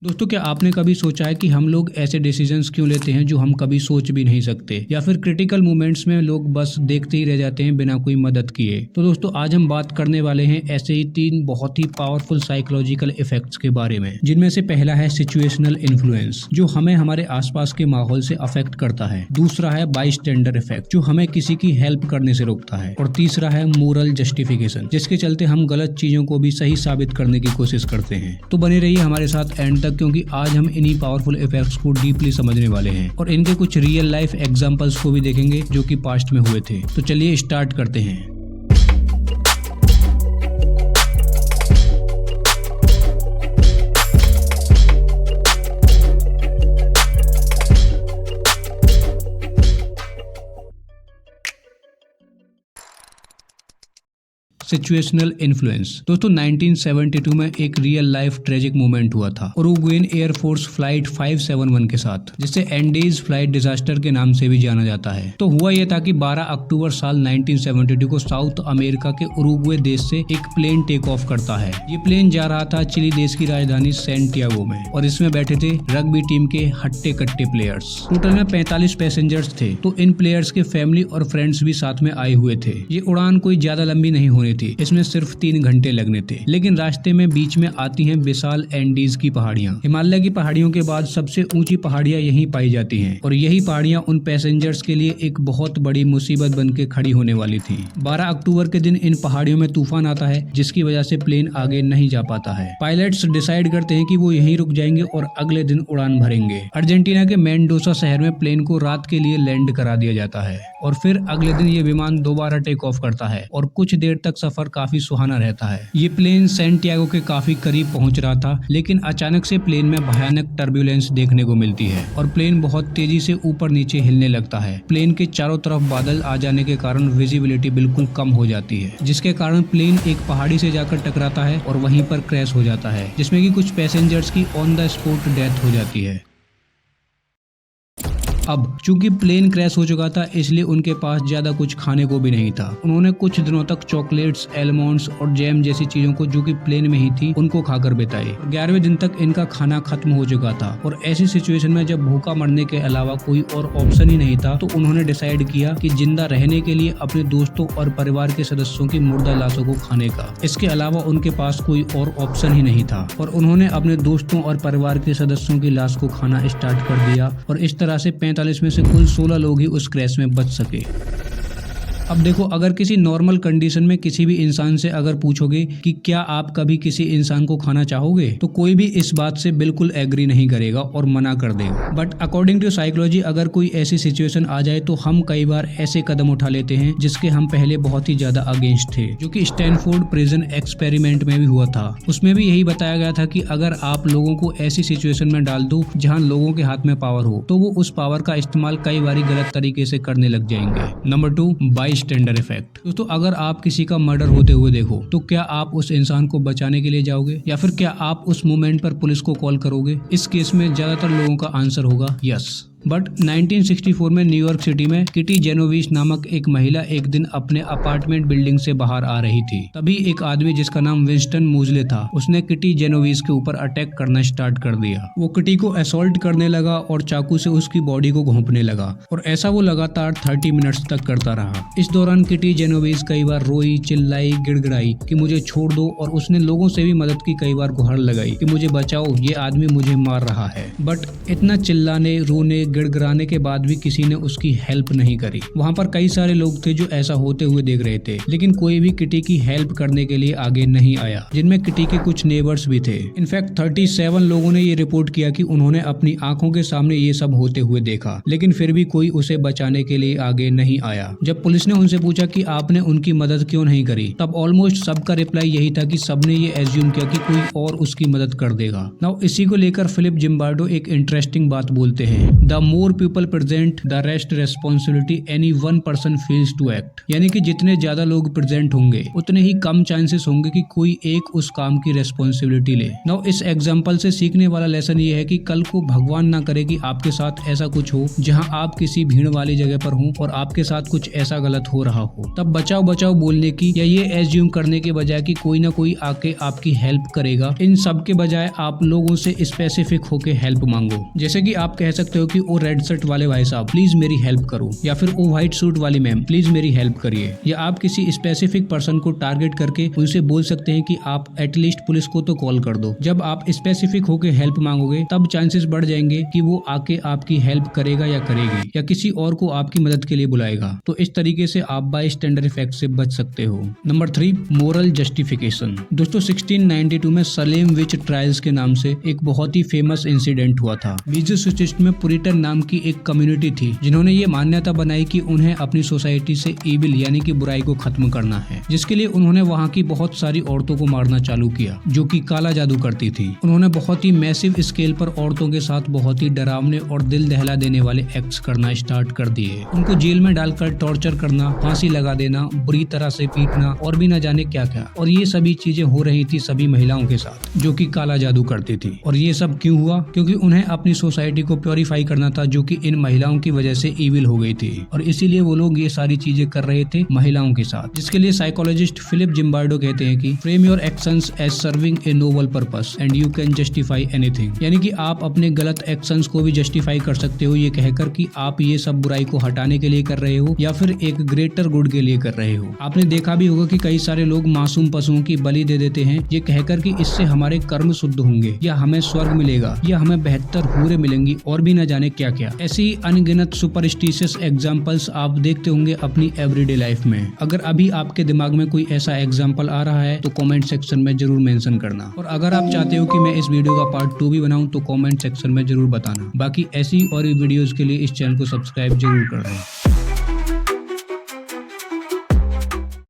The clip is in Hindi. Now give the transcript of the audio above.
दोस्तों, क्या आपने कभी सोचा है कि हम लोग ऐसे डिसीजंस क्यों लेते हैं जो हम कभी सोच भी नहीं सकते, या फिर क्रिटिकल मोमेंट्स में लोग बस देखते ही रह जाते हैं बिना कोई मदद किए। तो दोस्तों, आज हम बात करने वाले हैं ऐसे ही 3 बहुत ही पावरफुल साइकोलॉजिकल इफेक्ट्स के बारे में, जिनमें से पहला है सिचुएशनल इन्फ्लुएंस, जो हमें हमारे आसपास के माहौल से अफेक्ट करता है। दूसरा है बाइस्टैंडर इफेक्ट, जो हमें किसी की हेल्प करने से रोकता है। और तीसरा है मोरल जस्टिफिकेशन, जिसके चलते हम गलत चीजों को भी सही साबित करने की कोशिश करते हैं। तो बने रहिए हमारे साथ एंड तक, क्योंकि आज हम इन्हीं पावरफुल इफेक्ट्स को डीपली समझने वाले हैं और इनके कुछ रियल लाइफ एग्जांपल्स को भी देखेंगे जो कि पास्ट में हुए थे। तो चलिए स्टार्ट करते हैं। Situational influence. दोस्तों, 1972 में एक रियल लाइफ ट्रेजिक मोमेंट हुआ था उरुग्वेन एयरफोर्स फ्लाइट 571 के साथ, जिसे एंडीज फ्लाइट डिजास्टर के नाम से भी जाना जाता है। तो हुआ यह था कि 12 अक्टूबर साल 1972 को साउथ अमेरिका के उरुग्वे देश से एक प्लेन टेक ऑफ करता है। ये प्लेन जा रहा था चिली देश की राजधानी सैंटियागो में, और इसमें बैठे थे रग्बी टीम के हट्टे कट्टे प्लेयर्स। टोटल में 45 पैसेंजर्स थे। तो इन प्लेयर्स के फैमिली और फ्रेंड्स भी साथ में आए हुए थे। ये उड़ान कोई ज्यादा लंबी नहीं होनी थी, इसमें सिर्फ 3 घंटे लगने थे। लेकिन रास्ते में बीच में आती हैं विशाल एंडीज की पहाड़ियां। हिमालय की पहाड़ियों के बाद सबसे ऊंची पहाड़ियां यहीं पाई जाती हैं, और यही पहाड़ियां उन पैसेंजर्स के लिए एक बहुत बड़ी मुसीबत बन के खड़ी होने वाली थी। 12 अक्टूबर के दिन इन पहाड़ियों में तूफान आता है, जिसकी वजह से प्लेन आगे नहीं जा पाता है। पायलट्स डिसाइड करते हैं कि वो यहीं रुक जाएंगे और अगले दिन उड़ान भरेंगे। अर्जेंटीना के मेंडोसा शहर में प्लेन को रात के लिए लैंड करा दिया जाता है, और फिर अगले दिन ये विमान दोबारा टेक ऑफ करता है, और कुछ देर तक सफर काफी सुहाना रहता है। ये प्लेन सैंटियागो के काफी करीब पहुंच रहा था, लेकिन अचानक से प्लेन में भयानक टर्बुलेंस देखने को मिलती है, और प्लेन बहुत तेजी से ऊपर नीचे हिलने लगता है। प्लेन के चारों तरफ बादल आ जाने के कारण विजिबिलिटी बिल्कुल कम हो जाती है, जिसके कारण प्लेन एक पहाड़ी से जाकर टकराता है और वहीं पर क्रैश हो जाता है, जिसमें कि कुछ पैसेंजर्स की ऑन द स्पॉट डेथ हो जाती है। अब चूंकि प्लेन क्रैश हो चुका था, इसलिए उनके पास ज्यादा कुछ खाने को भी नहीं था। उन्होंने कुछ दिनों तक चॉकलेट्स, एलमंड्स और जैम जैसी चीजों को, जो कि प्लेन में ही थी, उनको खाकर बिताए। 11वें दिन तक इनका खाना खत्म हो चुका था, और ऐसी सिचुएशन में जब भूखा मरने के अलावा कोई और ऑप्शन ही नहीं था, तो उन्होंने डिसाइड किया कि जिंदा रहने के लिए अपने दोस्तों और परिवार के सदस्यों की मुर्दा लाशों को खाने का। इसके अलावा उनके पास कोई और ऑप्शन ही नहीं था, और उन्होंने अपने दोस्तों और परिवार के सदस्यों की लाश को खाना स्टार्ट कर दिया, और इस तरह से 45 में से कुल 16 लोग ही उस क्रैश में बच सके। अब देखो, अगर किसी नॉर्मल कंडीशन में किसी भी इंसान से अगर पूछोगे कि क्या आप कभी किसी इंसान को खाना चाहोगे, तो कोई भी इस बात से बिल्कुल एग्री नहीं करेगा और मना कर देगा। बट अकॉर्डिंग टू साइकोलॉजी, अगर कोई ऐसी सिचुएशन आ जाए तो हम कई बार ऐसे कदम उठा लेते हैं जिसके हम पहले बहुत ही ज्यादा अगेंस्ट थे, जो कि स्टैनफोर्ड प्रिजन एक्सपेरिमेंट में भी हुआ था। उसमें भी यही बताया गया था कि अगर आप लोगों को ऐसी सिचुएशन में डाल दो जहाँ लोगों के हाथ में पावर हो, तो वो उस पावर का इस्तेमाल कई बार गलत तरीके से करने लग जाएंगे। Number 2, bystander effect. दोस्तों, अगर आप किसी का मर्डर होते हुए देखो, तो क्या आप उस इंसान को बचाने के लिए जाओगे, या फिर क्या आप उस मोमेंट पर पुलिस को कॉल करोगे? इस केस में ज्यादातर लोगों का आंसर होगा यस। बट 1964 में न्यूयॉर्क सिटी में किटी जेनोविस नामक एक महिला एक दिन अपने अपार्टमेंट बिल्डिंग से बाहर आ रही थी। तभी एक आदमी जिसका नाम विंस्टन मूजले था, उसने किटी जेनोविस के ऊपर अटैक करना स्टार्ट कर दिया। वो किटी को असॉल्ट करने लगा और चाकू से उसकी बॉडी को घोंपने लगा, और ऐसा वो लगातार 30 मिनट्स तक करता रहा। इस दौरान किटी जेनोविस कई बार रोई, चिल्लाई, गिड़गिड़ाई कि मुझे छोड़ दो, और उसने लोगों से भी मदद की कई बार गुहार लगाई कि मुझे बचाओ, ये आदमी मुझे मार रहा है। बट इतना चिल्लाने, रोने, गिड़गिड़ाने के बाद भी किसी ने उसकी हेल्प नहीं करी। वहाँ पर कई सारे लोग थे जो ऐसा होते हुए देख रहे थे, लेकिन कोई भी किटी की हेल्प करने के लिए आगे नहीं आया, जिनमें किटी के कुछ नेबर्स भी थे। इनफैक्ट 37 लोगों ने ये रिपोर्ट किया कि उन्होंने अपनी आंखों के सामने ये सब होते हुए देखा, लेकिन फिर भी कोई उसे बचाने के लिए आगे नहीं आया। जब पुलिस ने उनसे पूछा कि आपने उनकी मदद क्यों नहीं करी, तब ऑलमोस्ट सबका रिप्लाई यही था कि सबने ये एज्यूम किया कि कोई और उसकी मदद कर देगा। नाउ इसी को लेकर फिलिप जिम्बार्डो एक इंटरेस्टिंग बात बोलते हैं, the more people present the rest responsibility any one person feels to act. यानी कि जितने ज्यादा लोग प्रेजेंट होंगे उतने ही कम चांसेस होंगे कि कोई एक उस काम की रेस्पॉन्सिबिलिटी ले। नाउ इस एग्जाम्पल से सीखने वाला लेसन ये है कि कल को भगवान ना करे कि आपके साथ ऐसा कुछ हो जहां आप किसी भीड़ वाली जगह पर हो और आपके साथ कुछ ऐसा गलत हो रहा हो, तब बचाओ बचाओ बोलने की या ये एज्यूम करने के बजाय कि कोई ना कोई आके आपकी हेल्प करेगा, इन सब के बजाय आप लोगों से स्पेसिफिक होके हेल्प मांगो। जैसे कि आप कह सकते हो कि ओ रेड शर्ट वाले भाई साहब प्लीज मेरी हेल्प करो, या फिर ओ व्हाइट सूट वाली मैम प्लीज मेरी हेल्प करिए। या आप किसी स्पेसिफिक पर्सन को टारगेट करके उनसे बोल सकते हैं कि आप एटलीस्ट पुलिस को तो कॉल कर दो। जब आप स्पेसिफिक होके हेल्प मांगोगे तब चांसेस बढ़ जाएंगे कि वो आके आपकी हेल्प करेगा या करेगी या किसी और को आपकी मदद के लिए बुलाएगा। तो इस तरीके से आप बाय स्टैंडर्ड इफेक्ट से बच सकते हो। Number 3, moral justification. दोस्तों 1692 में सलेम विच ट्रायल्स के नाम से एक बहुत ही फेमस इंसिडेंट हुआ था। मैसाचुसेट्स में पुरिटन नाम की एक कम्युनिटी थी जिन्होंने ये मान्यता बनाई कि उन्हें अपनी सोसाइटी से ईविल यानी कि बुराई को खत्म करना है, जिसके लिए उन्होंने वहाँ की बहुत सारी औरतों को मारना चालू किया जो कि काला जादू करती थी। उन्होंने बहुत ही मैसिव स्केल पर औरतों के साथ बहुत ही डरावने और दिल दहला देने वाले एक्ट्स करना स्टार्ट कर दिए। उनको जेल में डालकर टॉर्चर करना, फांसी लगा देना, बुरी तरह से पीटना और भी न जाने क्या क्या। और ये सभी चीजें हो रही थी सभी महिलाओं के साथ जो कि काला जादू करती थी। और ये सब क्यों हुआ? क्योंकि उन्हें अपनी सोसाइटी को प्योरीफाई करना था जो कि इन महिलाओं की वजह से ईविल हो गई थी, और इसीलिए वो लोग ये सारी चीजें कर रहे थे महिलाओं के साथ। जिसके लिए साइकोलॉजिस्ट फिलिप जिम्बार्डो कहते हैं कि frame your actions as serving a noble purpose and you can justify anything. यानी कि आप अपने गलत एक्शंस को भी जस्टिफाई कर सकते हो ये कहकर कि आप ये सब बुराई को हटाने के लिए कर रहे हो या फिर एक ग्रेटर गुड के लिए कर रहे हो। आपने देखा भी होगा कि कई सारे लोग मासूम पशुओं की बलि दे देते हैं ये कहकर कि इससे हमारे कर्म शुद्ध होंगे या हमें स्वर्ग मिलेगा या हमें बेहतर हूरें मिलेंगी और भी न जाने क्या क्या। ऐसी अनगिनत सुपरस्टिशियस एग्जांपल्स आप देखते होंगे अपनी एवरीडे लाइफ में। अगर अभी आपके दिमाग में कोई ऐसा एग्जांपल आ रहा है तो कमेंट सेक्शन में जरूर मेंशन करना, और अगर आप चाहते हो कि मैं इस वीडियो का पार्ट 2 भी बनाऊं तो कमेंट सेक्शन में जरूर बताना। बाकी ऐसी और भी वीडियोस के लिए इस चैनल को सब्सक्राइब जरूर कर दें।